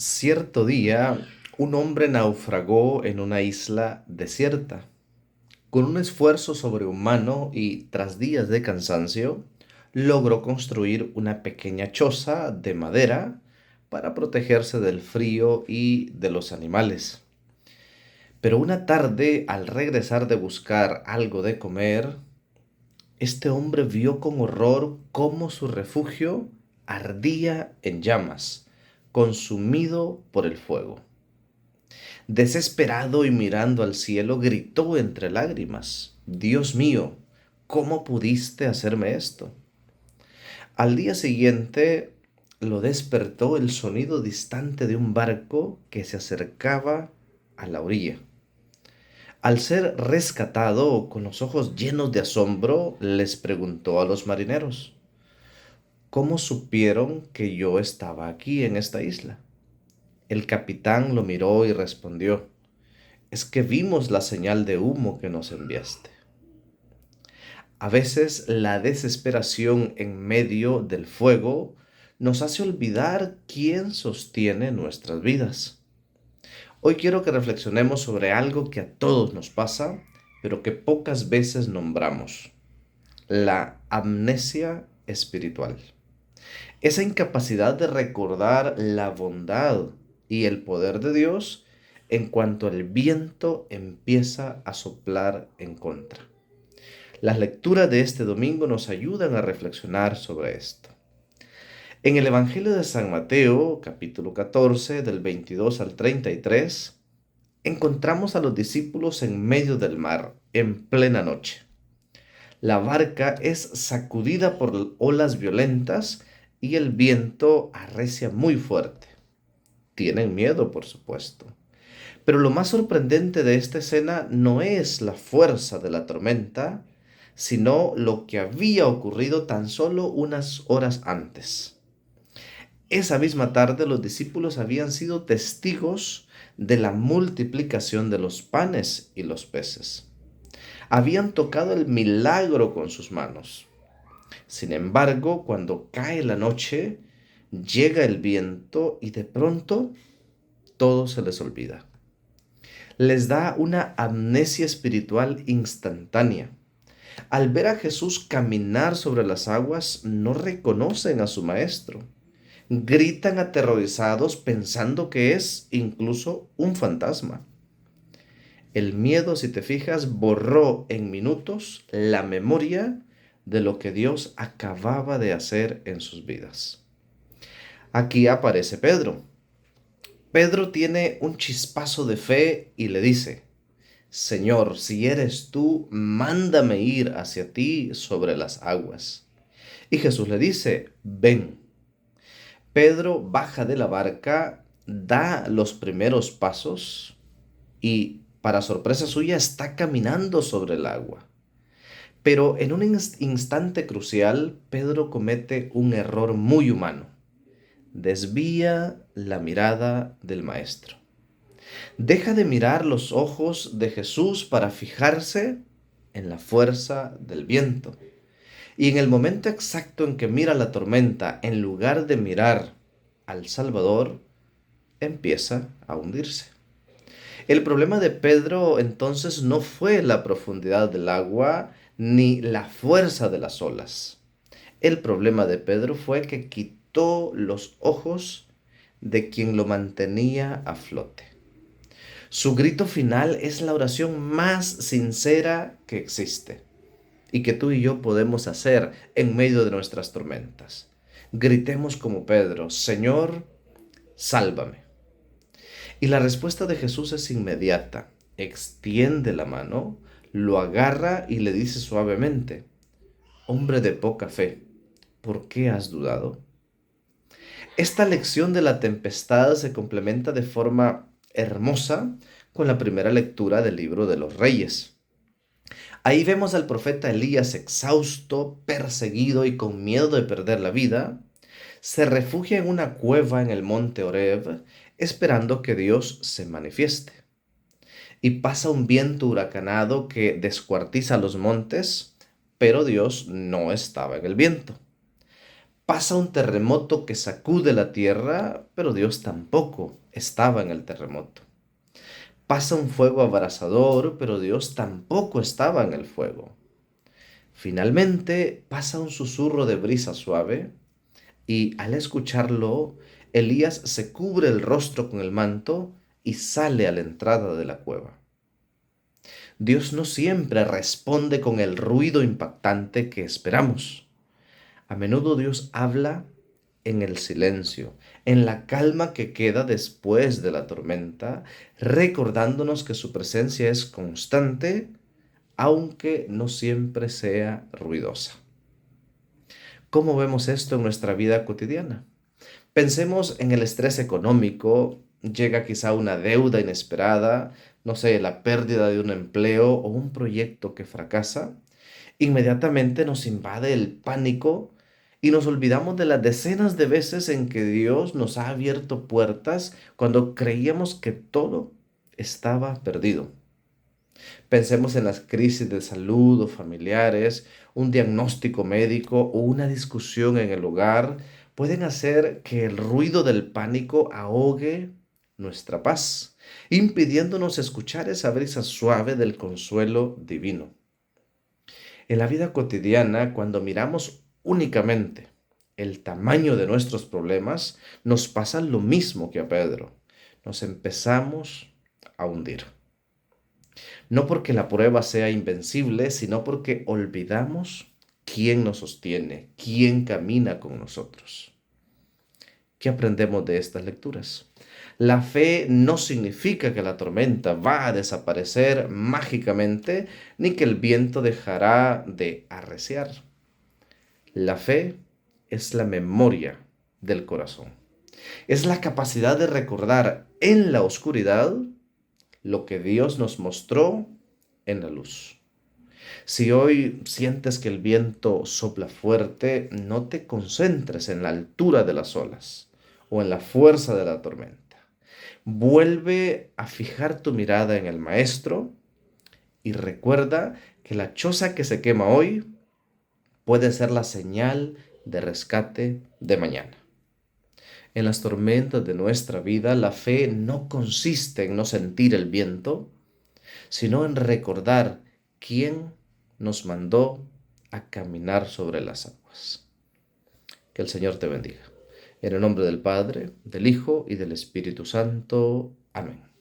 Cierto día, un hombre naufragó en una isla desierta. Con un esfuerzo sobrehumano y tras días de cansancio, logró construir una pequeña choza de madera para protegerse del frío y de los animales. Pero una tarde, al regresar de buscar algo de comer, este hombre vio con horror cómo su refugio ardía en llamas, consumido por el fuego. Desesperado y mirando al cielo, gritó entre lágrimas: Dios mío, ¿cómo pudiste hacerme esto? Al día siguiente lo despertó el sonido distante de un barco que se acercaba a la orilla. Al ser rescatado, con los ojos llenos de asombro, les preguntó a los marineros: ¿Cómo supieron que yo estaba aquí en esta isla? El capitán lo miró y respondió: Es que vimos la señal de humo que nos enviaste. A veces la desesperación en medio del fuego nos hace olvidar quién sostiene nuestras vidas. Hoy quiero que reflexionemos sobre algo que a todos nos pasa, pero que pocas veces nombramos: la amnesia espiritual. Esa incapacidad de recordar la bondad y el poder de Dios en cuanto el viento empieza a soplar en contra. Las lecturas de este domingo nos ayudan a reflexionar sobre esto. En el Evangelio de San Mateo, capítulo 14, del 22 al 33, encontramos a los discípulos en medio del mar, en plena noche. La barca es sacudida por olas violentas y el viento arrecia muy fuerte. Tienen miedo, por supuesto. Pero lo más sorprendente de esta escena no es la fuerza de la tormenta, sino lo que había ocurrido tan solo unas horas antes. Esa misma tarde los discípulos habían sido testigos de la multiplicación de los panes y los peces. Habían tocado el milagro con sus manos. Sin embargo, cuando cae la noche, llega el viento y de pronto todo se les olvida. Les da una amnesia espiritual instantánea. Al ver a Jesús caminar sobre las aguas, no reconocen a su maestro. Gritan aterrorizados pensando que es incluso un fantasma. El miedo, si te fijas, borró en minutos la memoria de lo que Dios acababa de hacer en sus vidas. Aquí aparece Pedro. Pedro tiene un chispazo de fe y le dice: Señor, si eres tú, mándame ir hacia ti sobre las aguas. Y Jesús le dice: ven. Pedro baja de la barca, da los primeros pasos y, para sorpresa suya, está caminando sobre el agua. Pero en un instante crucial, Pedro comete un error muy humano. Desvía la mirada del maestro. Deja de mirar los ojos de Jesús para fijarse en la fuerza del viento. Y en el momento exacto en que mira la tormenta, en lugar de mirar al Salvador, empieza a hundirse. El problema de Pedro entonces no fue la profundidad del agua ni la fuerza de las olas. El problema de Pedro fue que quitó los ojos de quien lo mantenía a flote. Su grito final es la oración más sincera que existe y que tú y yo podemos hacer en medio de nuestras tormentas. Gritemos como Pedro: Señor, sálvame. Y la respuesta de Jesús es inmediata. Extiende la mano, lo agarra y le dice suavemente: Hombre de poca fe, ¿por qué has dudado? Esta lección de la tempestad se complementa de forma hermosa con la primera lectura del libro de los Reyes. Ahí vemos al profeta Elías exhausto, perseguido y con miedo de perder la vida. Se refugia en una cueva en el monte Horeb, esperando que Dios se manifieste. Y pasa un viento huracanado que descuartiza los montes, pero Dios no estaba en el viento. Pasa un terremoto que sacude la tierra, pero Dios tampoco estaba en el terremoto. Pasa un fuego abrasador, pero Dios tampoco estaba en el fuego. Finalmente pasa un susurro de brisa suave y al escucharlo, Elías se cubre el rostro con el manto y sale a la entrada de la cueva. Dios no siempre responde con el ruido impactante que esperamos. A menudo Dios habla en el silencio, en la calma que queda después de la tormenta, recordándonos que su presencia es constante, aunque no siempre sea ruidosa. ¿Cómo vemos esto en nuestra vida cotidiana? Pensemos en el estrés económico, llega quizá una deuda inesperada, no sé, la pérdida de un empleo o un proyecto que fracasa. Inmediatamente nos invade el pánico y nos olvidamos de las decenas de veces en que Dios nos ha abierto puertas cuando creíamos que todo estaba perdido. Pensemos en las crisis de salud o familiares, un diagnóstico médico o una discusión en el hogar pueden hacer que el ruido del pánico ahogue nuestra paz, impidiéndonos escuchar esa brisa suave del consuelo divino. En la vida cotidiana, cuando miramos únicamente el tamaño de nuestros problemas, nos pasa lo mismo que a Pedro. Nos empezamos a hundir. No porque la prueba sea invencible, sino porque olvidamos quién nos sostiene, quién camina con nosotros. ¿Qué aprendemos de estas lecturas? La fe no significa que la tormenta va a desaparecer mágicamente, ni que el viento dejará de arreciar. La fe es la memoria del corazón. Es la capacidad de recordar en la oscuridad lo que Dios nos mostró en la luz. Si hoy sientes que el viento sopla fuerte, no te concentres en la altura de las olas o en la fuerza de la tormenta. Vuelve a fijar tu mirada en el Maestro y recuerda que la choza que se quema hoy puede ser la señal de rescate de mañana. En las tormentas de nuestra vida, la fe no consiste en no sentir el viento, sino en recordar quién nos mandó a caminar sobre las aguas. Que el Señor te bendiga. En el nombre del Padre, del Hijo y del Espíritu Santo. Amén.